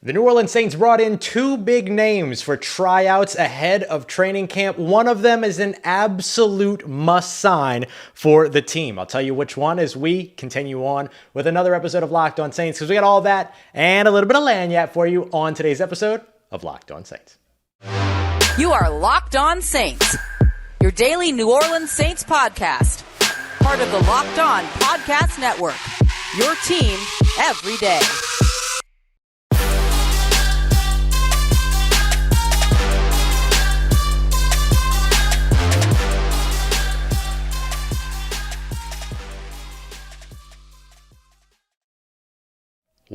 The New Orleans Saints brought in two big names for tryouts ahead of training camp. One of them is an absolute must-sign for the team. I'll tell you which one as we continue on with another episode of Locked On Saints, because we got all that and a little bit of lanyard for you on today's episode of Locked On Saints. You are Locked On Saints, your daily New Orleans Saints podcast. Part of the Locked On Podcast Network, your team every day.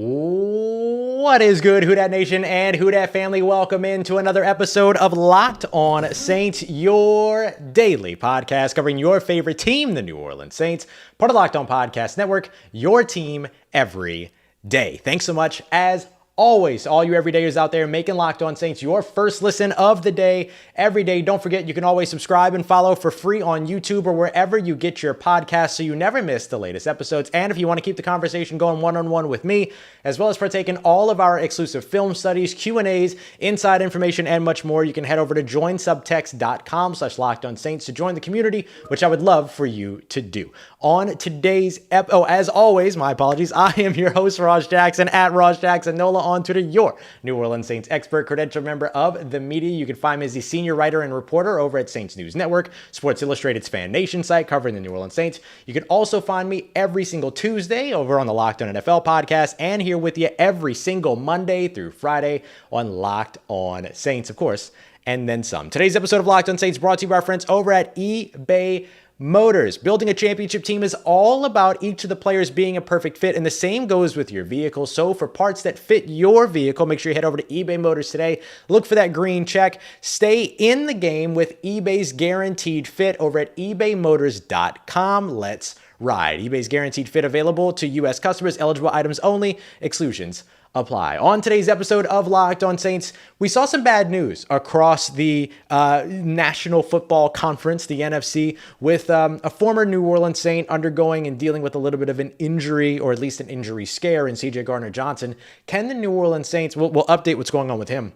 What is good, Who Dat Nation and Who Dat family? Welcome into another episode of Locked On Saints, your daily podcast covering your favorite team, the New Orleans Saints, part of the Locked On Podcast Network, your team every day. Thanks so much, as always, all you everydayers out there making Locked On Saints your first listen of the day every day. Don't forget, you can always subscribe and follow for free on YouTube or wherever you get your podcasts so you never miss the latest episodes. And if you want to keep the conversation going one-on-one with me, as well as partake in all of our exclusive film studies, Q&As, inside information, and much more, you can head over to joinsubtext.com/LockedOnSaints to join the community, which I would love for you to do. On today's as always, my apologies, I am your host, Raj Jackson, at Raj Jackson Nola on Twitter, your New Orleans Saints expert, credentialed member of the media. You can find me as the senior writer and reporter over at Saints News Network, Sports Illustrated's Fan Nation site covering the New Orleans Saints. You can also find me every single Tuesday over on the Locked On NFL podcast, and here with you every single Monday through Friday on Locked On Saints, of course, and then some. Today's episode of Locked On Saints brought to you by our friends over at eBay Motors. Building a championship team is all about each of the players being a perfect fit, and the same goes with your vehicle. So for parts that fit your vehicle, make sure you head over to eBay Motors today. Look for that green check. Stay in the game with eBay's guaranteed fit over at ebaymotors.com. Let's ride. eBay's guaranteed fit available to U.S. customers. Eligible items only. Exclusions apply. On today's episode of Locked On Saints, we saw some bad news across the National Football Conference, the NFC, with a former New Orleans Saint undergoing and dealing with a little bit of an injury, or at least an injury scare, in Gardner-Johnson. Can the New Orleans Saints, we'll update what's going on with him,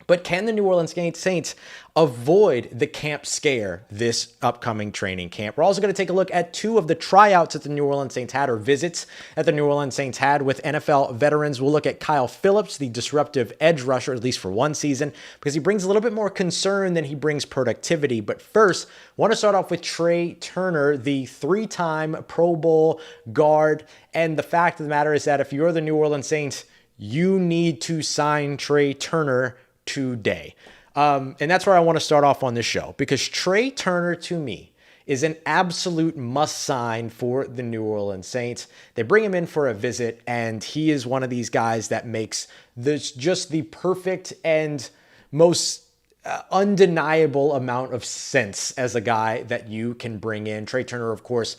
but can the New Orleans Saints avoid the camp scare this upcoming training camp? We're also going to take a look at two of the tryouts that the New Orleans Saints had, or visits that the New Orleans Saints had with NFL veterans. We'll look at Kyle Phillips, the disruptive edge rusher, at least for one season, because he brings a little bit more concern than he brings productivity. But first, I want to start off with Trey Turner, the three-time Pro Bowl guard. And the fact of the matter is that if you're the New Orleans Saints, you need to sign Trey Turner today. And that's where I want to start off on this show, because Trey Turner, to me, is an absolute must-sign for the New Orleans Saints. They bring him in for a visit, and he is one of these guys that makes this just the perfect and most undeniable amount of sense as a guy that you can bring in. Trey Turner, of course,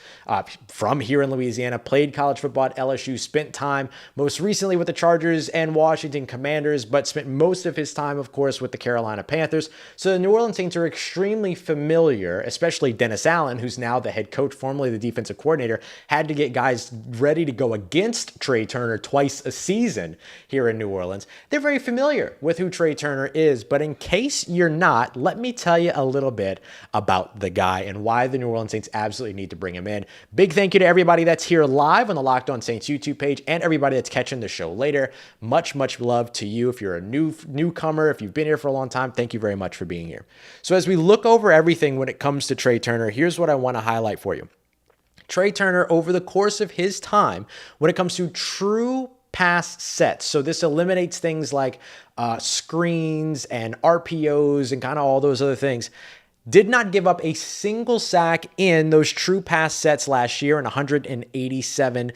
from here in Louisiana, played college football at LSU, spent time most recently with the Chargers and Washington Commanders, but spent most of his time, of course, with the Carolina Panthers. So the New Orleans Saints are extremely familiar, especially Dennis Allen, who's now the head coach, formerly the defensive coordinator, had to get guys ready to go against Trey Turner twice a season here in New Orleans. They're very familiar with who Trey Turner is, but in case you're not, let me tell you a little bit about the guy and why the New Orleans Saints absolutely need to bring him in. Big thank you to everybody that's here live on the Locked On Saints YouTube page and everybody that's catching the show later. Much love to you. If you're a newcomer, if you've been here for a long time, thank you very much for being here. So as we look over everything when it comes to Trey Turner, here's what I want to highlight for you. Trey Turner, over the course of his time, when it comes to true pass sets. So this eliminates things like screens and RPOs and kind of all those other things. Did not give up a single sack in those true pass sets last year in 187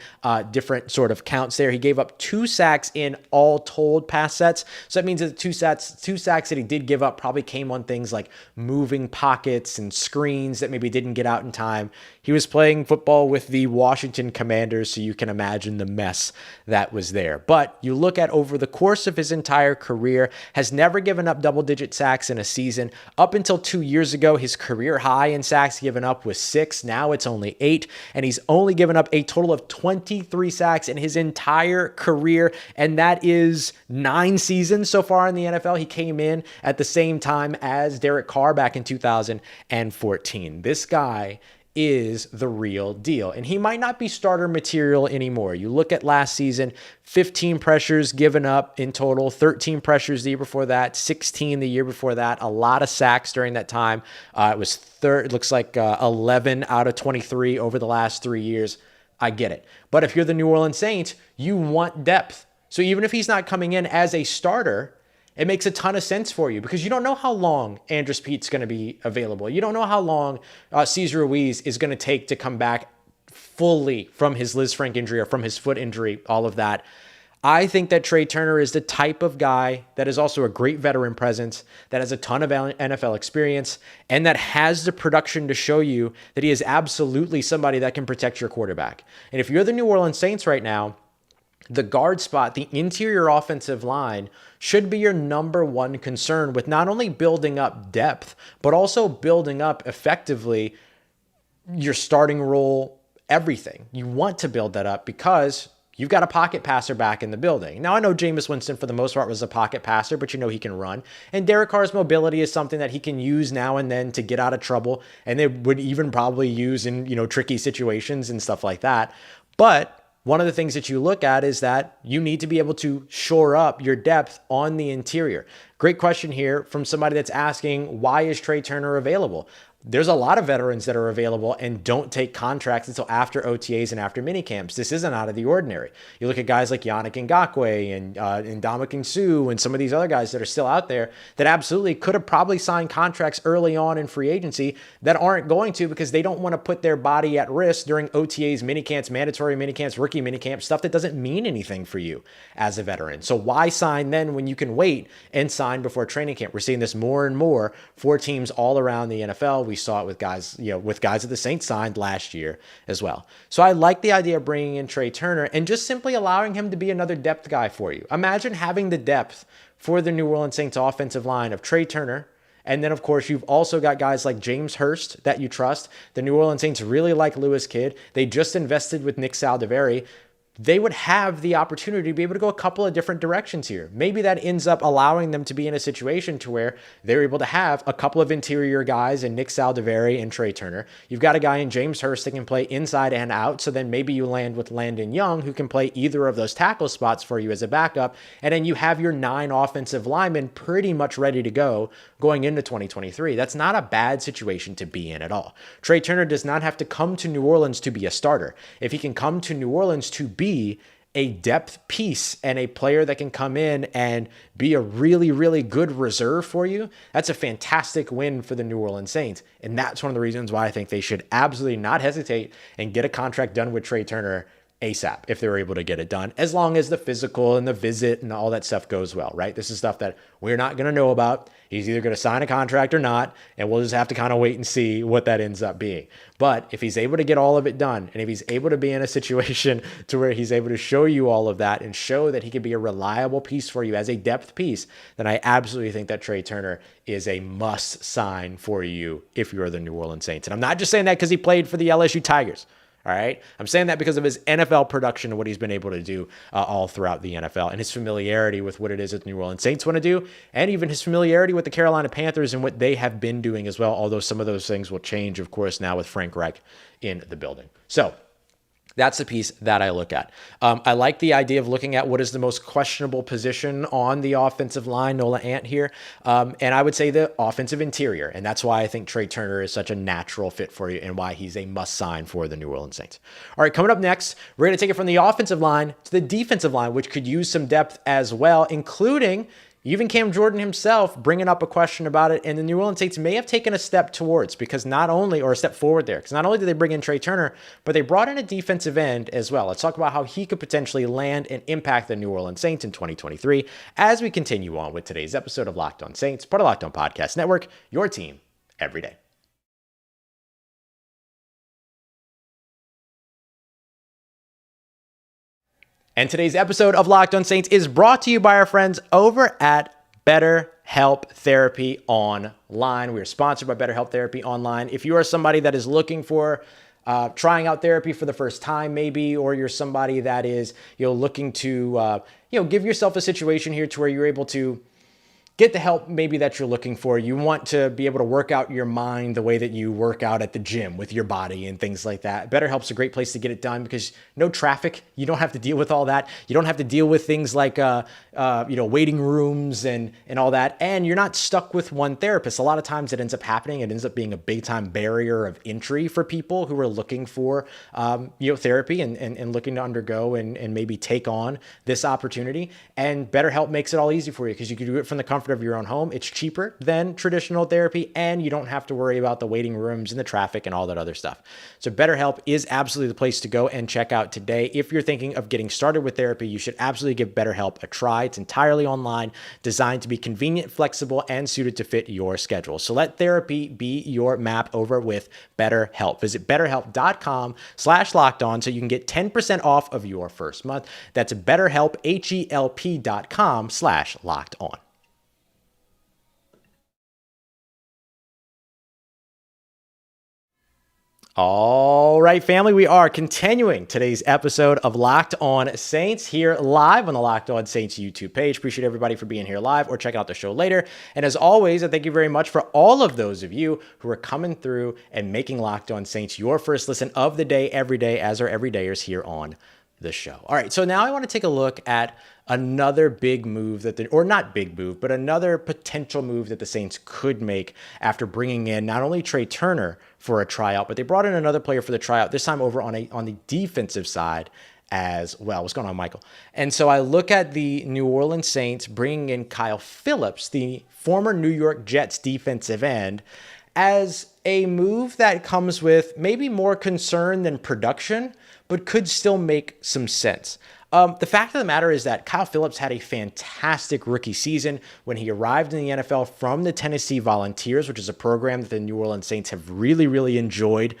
different sort of counts there. He gave up 2 sacks in all told pass sets. So that means that the two sacks that he did give up probably came on things like moving pockets and screens that maybe didn't get out in time. He was playing football with the Washington Commanders, so you can imagine the mess that was there. But you look at over the course of his entire career, has never given up double-digit sacks in a season. Up until 2 years ago, ago, his career high in sacks given up was 6. Now it's only 8. And he's only given up a total of 23 sacks in his entire career. And that is 9 seasons so far in the NFL. He came in at the same time as Derek Carr back in 2014. This guy is the real deal. And he might not be starter material anymore. You look at last season, 15 pressures given up in total, 13 pressures the year before that, 16 the year before that, a lot of sacks during that time. It was it looks like 11 out of 23 over the last 3 years. I get it. But if you're the New Orleans Saints, you want depth. So even if he's not coming in as a starter, it makes a ton of sense for you because you don't know how long Andres Pete's going to be available. You don't know how long Cesar Ruiz is going to take to come back fully from his Liz Frank injury or from his foot injury, all of that. I think that Trey Turner is the type of guy that is also a great veteran presence, that has a ton of NFL experience, and that has the production to show you that he is absolutely somebody that can protect your quarterback. And if you're the New Orleans Saints right now, the guard spot, the interior offensive line, should be your number one concern with not only building up depth, but also building up effectively your starting role, everything. You want to build that up because you've got a pocket passer back in the building. Now, I know Jameis Winston, for the most part, was a pocket passer, but you know he can run. And Derek Carr's mobility is something that he can use now and then to get out of trouble. And they would even probably use in, tricky situations and stuff like that. But one of the things that you look at is that you need to be able to shore up your depth on the interior. Great question here from somebody that's asking, why is Trey Turner available? There's a lot of veterans that are available and don't take contracts until after OTAs and after minicamps. This isn't out of the ordinary. You look at guys like Yannick Ngakoue and Ndamukong Suh and some of these other guys that are still out there that absolutely could have probably signed contracts early on in free agency that aren't going to because they don't want to put their body at risk during OTAs, minicamps, mandatory minicamps, rookie minicamps, stuff that doesn't mean anything for you as a veteran. So why sign then when you can wait and sign before training camp? We're seeing this more and more for teams all around the NFL. We saw it with guys, that the Saints signed last year as well. So I like the idea of bringing in Trey Turner and just simply allowing him to be another depth guy for you. Imagine having the depth for the New Orleans Saints offensive line of Trey Turner. And then, of course, you've also got guys like James Hurst that you trust. The New Orleans Saints really like Lewis Kidd. They just invested with Nick Saldiveri. They would have the opportunity to be able to go a couple of different directions here. Maybe that ends up allowing them to be in a situation to where they're able to have a couple of interior guys in Nick Saldiveri and Trey Turner. You've got a guy in James Hurst that can play inside and out. So then maybe you land with Landon Young, who can play either of those tackle spots for you as a backup. And then you have your 9 offensive linemen pretty much ready to go going into 2023. That's not a bad situation to be in at all. Trey Turner does not have to come to New Orleans to be a starter. If he can come to New Orleans to be a depth piece and a player that can come in and be a really, really good reserve for you, that's a fantastic win for the New Orleans Saints. And that's one of the reasons why I think they should absolutely not hesitate and get a contract done with Trey Turner ASAP if they were able to get it done, as long as the physical and the visit and all that stuff goes well, right? This is stuff that we're not going to know about. He's either going to sign a contract or not, and we'll just have to kind of wait and see what that ends up being. But if he's able to get all of it done, and if he's able to be in a situation to where he's able to show you all of that and show that he could be a reliable piece for you as a depth piece, then I absolutely think that Trey Turner is a must sign for you if you're the New Orleans Saints. And I'm not just saying that because he played for the LSU Tigers. All right. I'm saying that because of his NFL production and what he's been able to do all throughout the NFL and his familiarity with what it is that the New Orleans Saints want to do, and even his familiarity with the Carolina Panthers and what they have been doing as well. Although some of those things will change, of course, now with Frank Reich in the building. So that's the piece that I look at. I like the idea of looking at what is the most questionable position on the offensive line, Nola Ant here. And I would say the offensive interior. And that's why I think Trey Turner is such a natural fit for you and why he's a must sign for the New Orleans Saints. All right, coming up next, we're going to take it from the offensive line to the defensive line, which could use some depth as well, including even Cam Jordan himself bringing up a question about it, and the New Orleans Saints may have taken a step towards or a step forward there, because not only did they bring in Trey Turner, but they brought in a defensive end as well. Let's talk about how he could potentially land and impact the New Orleans Saints in 2023 as we continue on with today's episode of Locked On Saints, part of Locked On Podcast Network, your team every day. And today's episode of Locked On Saints is brought to you by our friends over at BetterHelp. BetterHelp Therapy Online. We are sponsored by BetterHelp Therapy Online. If you are somebody that is looking for trying out therapy for the first time, maybe, or you're somebody that is, looking to, give yourself a situation here to where you're able to get the help maybe that you're looking for. You want to be able to work out your mind the way that you work out at the gym with your body and things like that. BetterHelp's a great place to get it done because no traffic. You don't have to deal with all that. You don't have to deal with things like, waiting rooms and all that. And you're not stuck with one therapist. A lot of times it ends up happening. It ends up being a big time barrier of entry for people who are looking for, therapy and looking to undergo and maybe take on this opportunity. And BetterHelp makes it all easy for you because you can do it from the comfort of your own home. It's cheaper than traditional therapy, and you don't have to worry about the waiting rooms and the traffic and all that other stuff. So BetterHelp is absolutely the place to go and check out today. If you're thinking of getting started with therapy, you should absolutely give BetterHelp a try. It's entirely online, designed to be convenient, flexible, and suited to fit your schedule. So let therapy be your map over with BetterHelp. Visit BetterHelp.com/lockedon so you can get 10% off of your first month. That's BetterHelp, HELP.com/lockedon. All right, family, we are continuing today's episode of Locked On Saints here live on the Locked On Saints YouTube page. Appreciate everybody for being here live or checking out the show later. And as always, I thank you very much for all of those of you who are coming through and making Locked On Saints your first listen of the day, every day, as our everydayers here on the show. All right, so now I want to take a look at another big move but another potential move that the Saints could make after bringing in not only Trey Turner for a tryout, but they brought in another player for the tryout, this time over on the defensive side as well. What's going on, Michael? And so I look at the New Orleans Saints bringing in Kyle Phillips, the former New York Jets defensive end, as a move that comes with maybe more concern than production, but could still make some sense. The fact of the matter is that Kyle Phillips had a fantastic rookie season when he arrived in the NFL from the Tennessee Volunteers, which is a program that the New Orleans Saints have really, really enjoyed,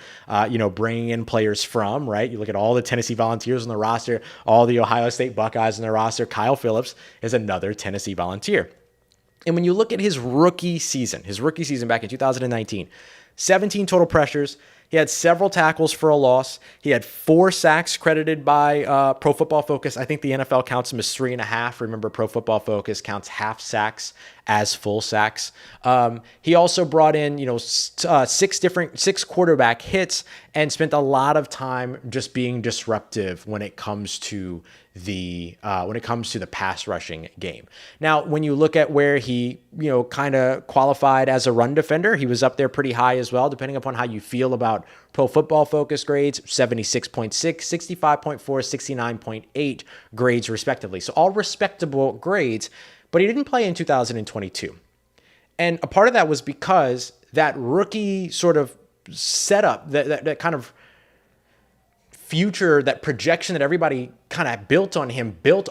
bringing in players from, right? You look at all the Tennessee Volunteers on the roster, all the Ohio State Buckeyes on the roster. Kyle Phillips is another Tennessee Volunteer. And when you look at his rookie season back in 2019, 17 total pressures. He had several tackles for a loss. He had 4 sacks credited by Pro Football Focus. I think the NFL counts him as 3.5. Remember, Pro Football Focus counts half sacks as full sacks. He also brought in, 6 quarterback hits and spent a lot of time just being disruptive when it comes to the pass rushing game. Now, when you look at where he, kind of qualified as a run defender, he was up there pretty high as well, depending upon how you feel about Pro Football Focus grades, 76.6, 65.4, 69.8 grades respectively. So all respectable grades, but he didn't play in 2022. And a part of that was because that rookie sort of setup, that kind of future, that projection that everybody kind of built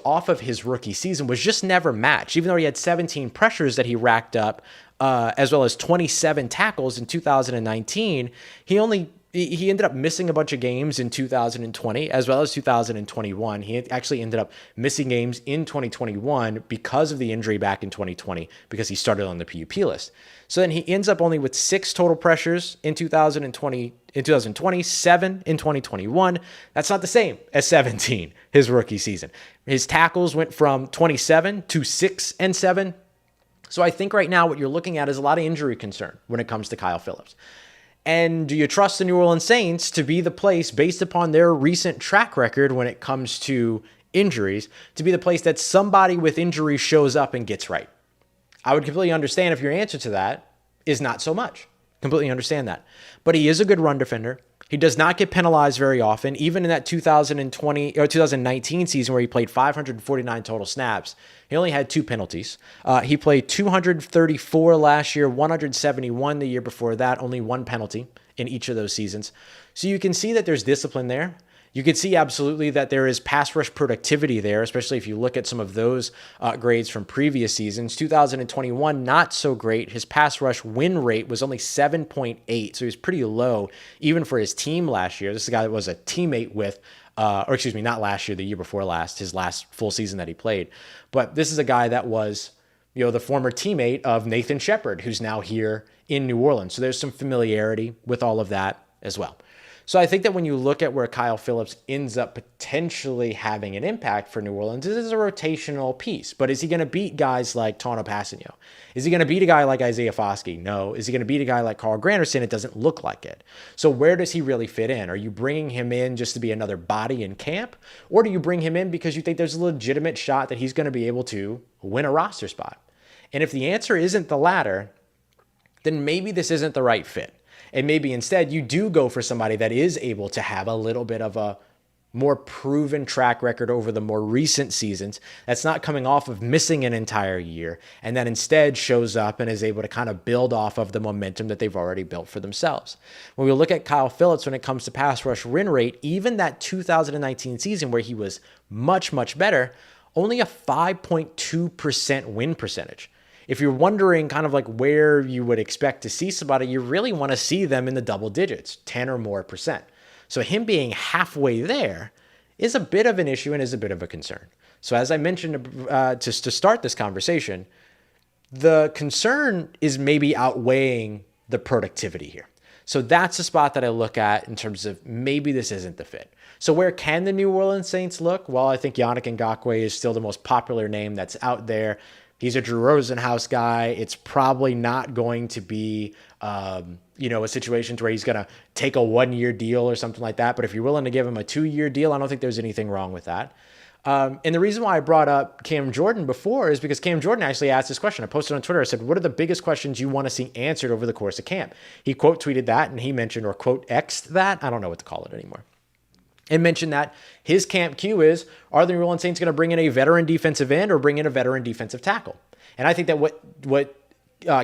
off of his rookie season was just never matched. Even though he had 17 pressures that he racked up, as well as 27 tackles in 2019, he ended up missing a bunch of games in 2020 as well as 2021. He actually ended up missing games in 2021 because of the injury back in 2020 because he started on the PUP list. So then he ends up only with 6 total pressures in 2020, 7 in 2021. That's not the same as 17, his rookie season. His tackles went from 27 to 6 and 7. So I think right now what you're looking at is a lot of injury concern when it comes to Kyle Phillips. And do you trust the New Orleans Saints to be the place, based upon their recent track record when it comes to injuries, to be the place that somebody with injury shows up and gets right? I would completely understand if your answer to that is not so much. Completely understand that. But he is a good run defender. He does not get penalized very often. Even in that 2019 season where he played 549 total snaps, he only had 2 penalties. He played 234 last year, 171 the year before that, only 1 penalty in each of those seasons. So you can see that there's discipline there. You can see absolutely that there is pass rush productivity there, especially if you look at some of those grades from previous seasons. 2021, not so great. His pass rush win rate was only 7.8, so he was pretty low even for his team last year. This is a guy that was a teammate with, not last year, the year before last, his last full season that he played. But this is a guy that was, the former teammate of Nathan Shepard, who's now here in New Orleans. So there's some familiarity with all of that as well. So I think that when you look at where Kyle Phillips ends up potentially having an impact for New Orleans, this is a rotational piece. But is he going to beat guys like Tano Passanio? Is he going to beat a guy like Isaiah Foskey? No. Is he going to beat a guy like Carl Granderson? It doesn't look like it. So where does he really fit in? Are you bringing him in just to be another body in camp? Or do you bring him in because you think there's a legitimate shot that he's going to be able to win a roster spot? And if the answer isn't the latter, then maybe this isn't the right fit. And maybe instead you do go for somebody that is able to have a little bit of a more proven track record over the more recent seasons, that's not coming off of missing an entire year, and that instead shows up and is able to kind of build off of the momentum that they've already built for themselves. When we look at Kyle Phillips when it comes to pass rush win rate, even that 2019 season where he was much, much better, only a 5.2% win percentage. If you're wondering kind of like where you would expect to see somebody, you really want to see them in the double digits, 10 or more percent. So him being halfway there is a bit of an issue and is a bit of a concern. So as I mentioned to start this conversation, the concern is maybe outweighing the productivity here. So that's a spot that I look at in terms of maybe this isn't the fit. So where can the New Orleans Saints look? Well, I think Yannick Ngakoue is still the most popular name that's out there. He's a Drew Rosenhaus guy. It's probably not going to be, a situation where he's going to take a 1-year deal or something like that. But if you're willing to give him a 2-year deal, I don't think there's anything wrong with that. And the reason why I brought up Cam Jordan before is because Cam Jordan actually asked this question. I posted on Twitter. I said, what are the biggest questions you want to see answered over the course of camp? He quote tweeted that, and he mentioned, or quote X'd that. I don't know what to call it anymore. And mentioned that his camp cue is, are the New Orleans Saints going to bring in a veteran defensive end or bring in a veteran defensive tackle? And I think that what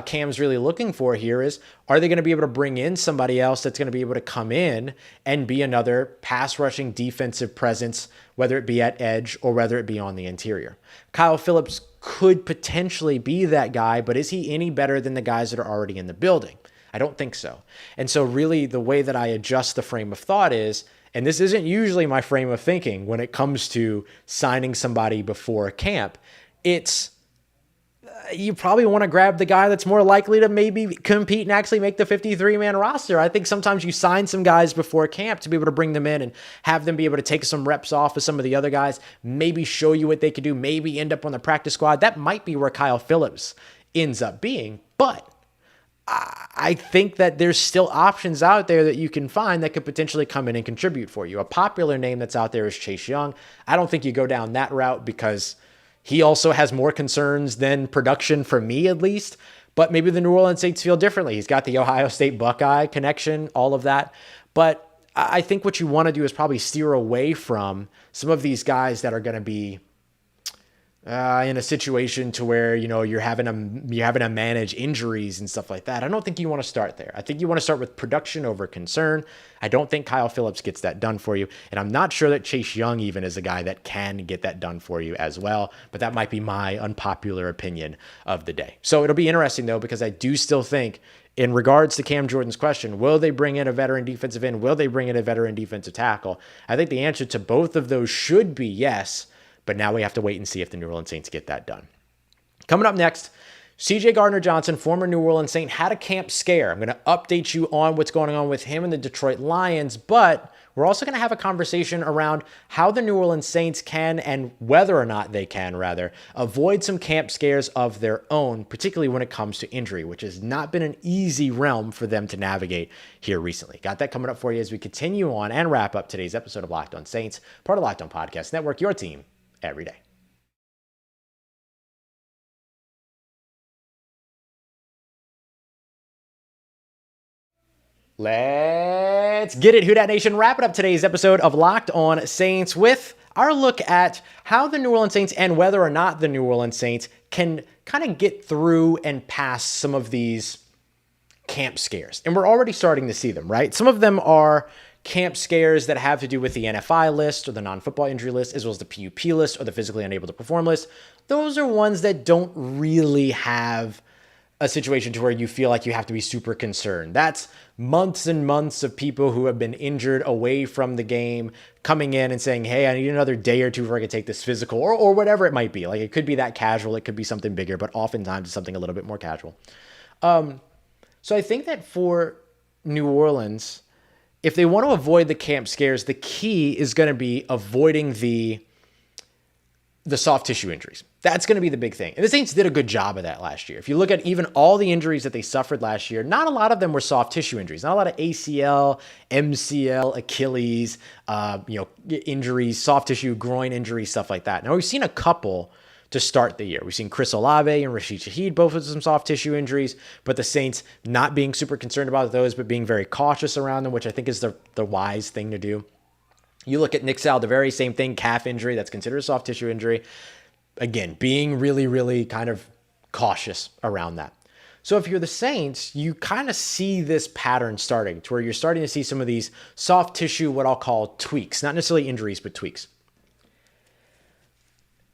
Cam's really looking for here is, are they going to be able to bring in somebody else that's going to be able to come in and be another pass rushing defensive presence, whether it be at edge or whether it be on the interior? Kyle Phillips could potentially be that guy, but is he any better than the guys that are already in the building? I don't think so. And so really the way that I adjust the frame of thought is, and this isn't usually my frame of thinking when it comes to signing somebody before camp, it's you probably want to grab the guy that's more likely to maybe compete and actually make the 53-man roster. I think sometimes you sign some guys before camp to be able to bring them in and have them be able to take some reps off of some of the other guys, maybe show you what they could do, maybe end up on the practice squad. That might be where Kyle Phillips ends up being, but I think that there's still options out there that you can find that could potentially come in and contribute for you. A popular name that's out there is Chase Young. I don't think you go down that route because he also has more concerns than production for me, at least. But maybe the New Orleans Saints feel differently. He's got the Ohio State Buckeye connection, all of that. But I think what you want to do is probably steer away from some of these guys that are going to be in a situation to where, you're having to manage injuries and stuff like that. I don't think you want to start there. I think you want to start with production over concern. I don't think Kyle Phillips gets that done for you. And I'm not sure that Chase Young even is a guy that can get that done for you as well. But that might be my unpopular opinion of the day. So it'll be interesting though, because I do still think in regards to Cam Jordan's question, will they bring in a veteran defensive end? Will they bring in a veteran defensive tackle? I think the answer to both of those should be yes. But now we have to wait and see if the New Orleans Saints get that done. Coming up next, CJ Gardner-Johnson, former New Orleans Saint, had a camp scare. I'm going to update you on what's going on with him and the Detroit Lions, but we're also going to have a conversation around how the New Orleans Saints can, and whether or not they can, rather, avoid some camp scares of their own, particularly when it comes to injury, which has not been an easy realm for them to navigate here recently. Got that coming up for you as we continue on and wrap up today's episode of Locked On Saints, part of Locked On Podcast Network, your team every day. Let's get it, Who Dat Nation. Wrapping up today's episode of Locked On Saints with our look at how the New Orleans Saints and whether or not the New Orleans Saints can kind of get through and pass some of these camp scares. And we're already starting to see them, right? Some of them are camp scares that have to do with the NFI list or the non-football injury list, as well as the PUP list or the physically unable to perform list. Those are ones that don't really have a situation to where you feel like you have to be super concerned. That's months and months of people who have been injured away from the game coming in and saying, hey, I need another day or two before I can take this physical, or whatever it might be. Like, it could be that casual, it could be something bigger, but oftentimes it's something a little bit more casual. So I think that for New Orleans, if they want to avoid the camp scares, the key is going to be avoiding the soft tissue injuries. That's going to be the big thing. And the Saints did a good job of that last year. If you look at even all the injuries that they suffered last year, not a lot of them were soft tissue injuries. Not a lot of ACL, MCL, Achilles, injuries, soft tissue, groin injuries, stuff like that. Now, we've seen a couple to start the year. We've seen Chris Olave and Rashid Shaheed both with some soft tissue injuries, but the Saints not being super concerned about those, but being very cautious around them, which I think is the wise thing to do. You look at Nick Saldiveri, same thing, calf injury, that's considered a soft tissue injury. Again, being really, really kind of cautious around that. So if you're the Saints, you kind of see this pattern starting to where you're starting to see some of these soft tissue, what I'll call tweaks, not necessarily injuries, but tweaks.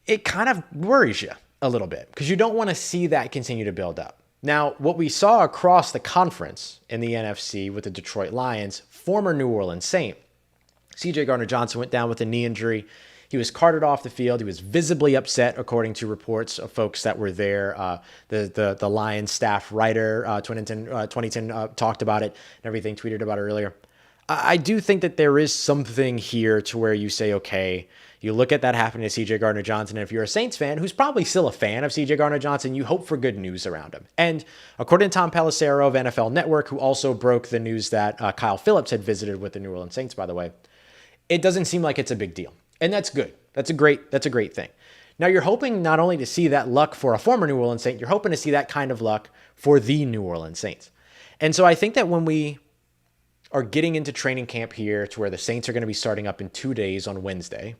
It kind of worries you a little bit because you don't want to see that continue to build up. Now, what we saw across the conference in the NFC with the Detroit Lions, former New Orleans Saint, CJ Gardner-Johnson went down with a knee injury. He was carted off the field. He was visibly upset, according to reports of folks that were there. The Lions staff writer, 2010 talked about it and everything, tweeted about it earlier. I do think that there is something here to where you say, okay, you look at that happening to CJ Gardner-Johnson, and if you're a Saints fan, who's probably still a fan of CJ Gardner-Johnson, you hope for good news around him. And according to Tom Pelissero of NFL Network, who also broke the news that Kyle Phillips had visited with the New Orleans Saints, by the way, it doesn't seem like it's a big deal. And that's good. That's a great thing. Now you're hoping not only to see that luck for a former New Orleans Saint, you're hoping to see that kind of luck for the New Orleans Saints. And so I think that when we are getting into training camp here to where the Saints are going to be starting up in 2 days on Wednesday,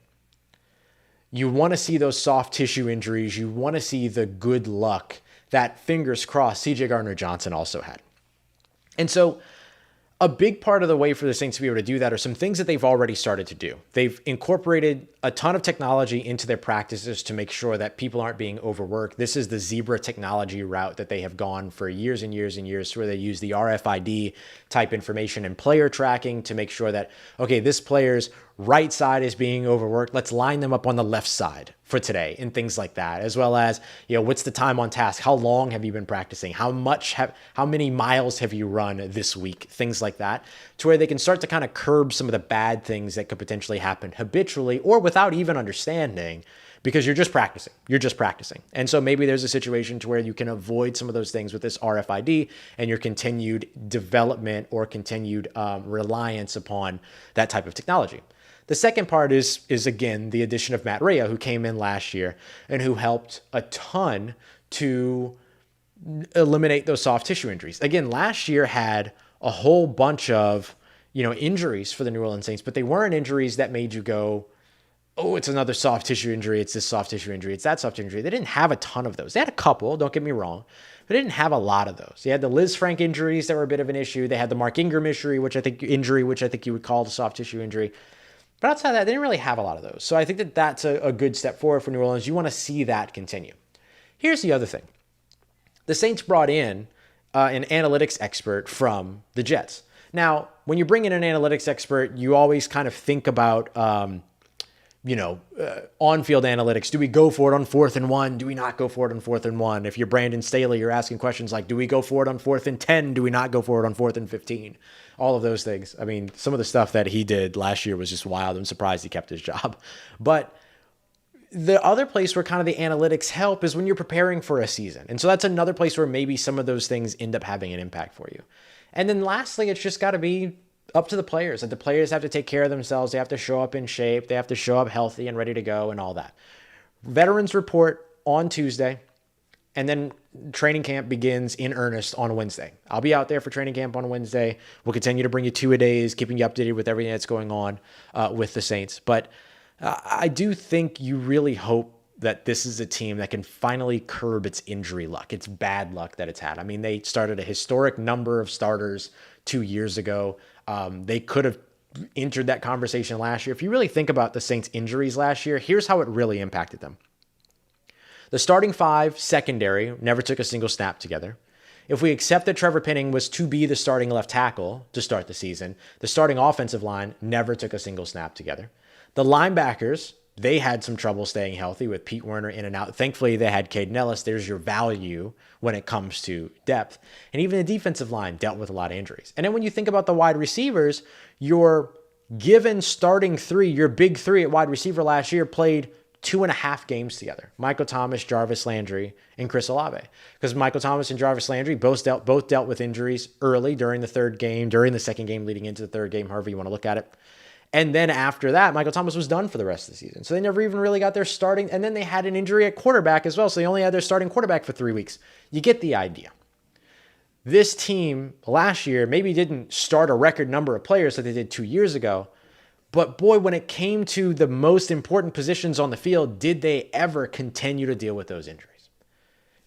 you want to see those soft tissue injuries. You want to see the good luck that, fingers crossed, CJ Gardner-Johnson also had. And so a big part of the way for the Saints to be able to do that are some things that they've already started to do. They've incorporated a ton of technology into their practices to make sure that people aren't being overworked. This is the Zebra technology route that they have gone for years and years and years, where they use the RFID type information and player tracking to make sure that, okay, this player's right side is being overworked. Let's line them up on the left side for today and things like that, as well as, what's the time on task? How long have you been practicing? How many miles have you run this week? Things like that, to where they can start to kind of curb some of the bad things that could potentially happen habitually or without even understanding, because you're just practicing. And so maybe there's a situation to where you can avoid some of those things with this RFID and your continued development or continued reliance upon that type of technology. The second part is again, the addition of Matt Rhea, who came in last year and who helped a ton to eliminate those soft tissue injuries. Again, last year had a whole bunch of, injuries for the New Orleans Saints, but they weren't injuries that made you go, oh, it's another soft tissue injury. It's this soft tissue injury. It's that soft tissue injury. They didn't have a ton of those. They had a couple, don't get me wrong, but they didn't have a lot of those. They had the Liz Frank injuries that were a bit of an issue. They had the Mark Ingram injury, which I think you would call the soft tissue injury. But outside of that, they didn't really have a lot of those. So I think that that's a good step forward for New Orleans. You want to see that continue. Here's the other thing. The Saints brought in an analytics expert from the Jets. Now, when you bring in an analytics expert, you always kind of think about, on-field analytics. Do we go for it on 4th and 1? Do we not go for it on 4th and 1? If you're Brandon Staley, you're asking questions like, do we go for it on 4th and 10? Do we not go for it on 4th and 15? All of those things. I mean, some of the stuff that he did last year was just wild. I'm surprised he kept his job. But the other place where kind of the analytics help is when you're preparing for a season. And so that's another place where maybe some of those things end up having an impact for you. And then lastly, it's just got to be up to the players. That the players have to take care of themselves. They have to show up in shape. They have to show up healthy and ready to go and all that. Veterans report on Tuesday, and then training camp begins in earnest on Wednesday. I'll be out there for training camp on Wednesday. We'll continue to bring you 2-a-days, keeping you updated with everything that's going on with the Saints. But I do think you really hope that this is a team that can finally curb its injury luck, its bad luck that it's had. I mean, they started a historic number of starters 2 years ago. They could have entered that conversation last year. If you really think about the Saints' injuries last year, here's how it really impacted them. The starting 5 secondary never took a single snap together. if we accept that Trevor Penning was to be the starting left tackle to start the season, the starting offensive line never took a single snap together. The linebackers, they had some trouble staying healthy with Pete Werner in and out. Thankfully, they had Caden Ellis. There's your value when it comes to depth. And even the defensive line dealt with a lot of injuries. And then when you think about the wide receivers, your given starting three, your big three at wide receiver last year played 2.5 games together. Michael Thomas, Jarvis Landry, and Chris Olave. Because Michael Thomas and Jarvis Landry both dealt with injuries early during the third game, during the second game leading into the third game, however you want to look at it. And then after that, Michael Thomas was done for the rest of the season. So they never even really got their starting. And then they had an injury at quarterback as well. So they only had their starting quarterback for 3 weeks. You get the idea. This team last year maybe didn't start a record number of players that they did 2 years ago. But boy, when it came to the most important positions on the field, did they ever continue to deal with those injuries?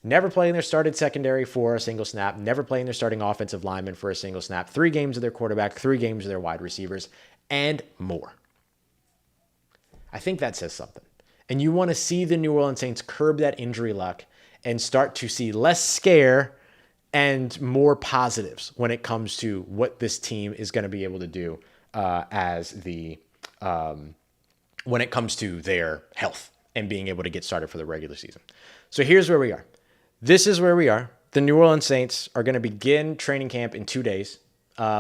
Never playing their started secondary for a single snap, never playing their starting offensive lineman for a single snap, 3 games of their quarterback, 3 games of their wide receivers, and more. I think that says something. And you want to see the New Orleans Saints curb that injury luck and start to see less scare and more positives when it comes to what this team is going to be able to do when it comes to their health and being able to get started for the regular season. So here's where we are. This is where we are. The New Orleans Saints are going to begin training camp in 2 days.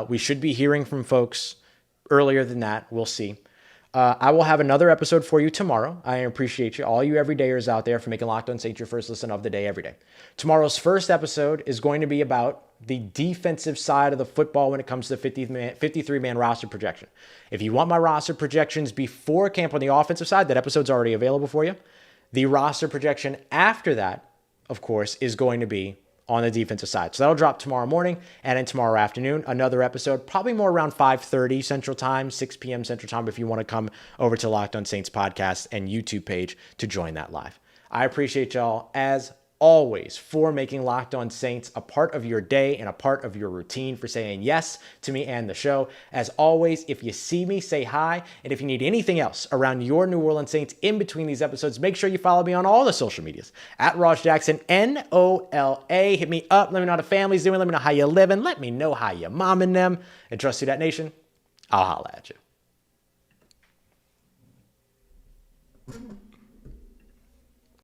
We should be hearing from folks earlier than that. We'll see. I will have another episode for you tomorrow. I appreciate you, all you everydayers out there, for making Locked On Saints your first listen of the day every day. Tomorrow's first episode is going to be about the defensive side of the football when it comes to the 53-man roster projection. If you want my roster projections before camp on the offensive side, that episode's already available for you. The roster projection after that, of course, is going to be on the defensive side. So that'll drop tomorrow morning, and then tomorrow afternoon, another episode, probably more around 5:30 Central Time, 6 p.m. Central Time, if you want to come over to Locked On Saints podcast and YouTube page to join that live. I appreciate y'all, as always, for making Locked On Saints a part of your day and a part of your routine, for saying yes to me and the show. As always, if you see me, say hi. And if you need anything else around your New Orleans Saints in between these episodes, make sure you follow me on all the social medias at Ross Jackson, NOLA. Hit me up. Let me know how the family's doing. Let me know how you're living. Let me know how you're momming them. And trust Who Dat Nation, I'll holla at you.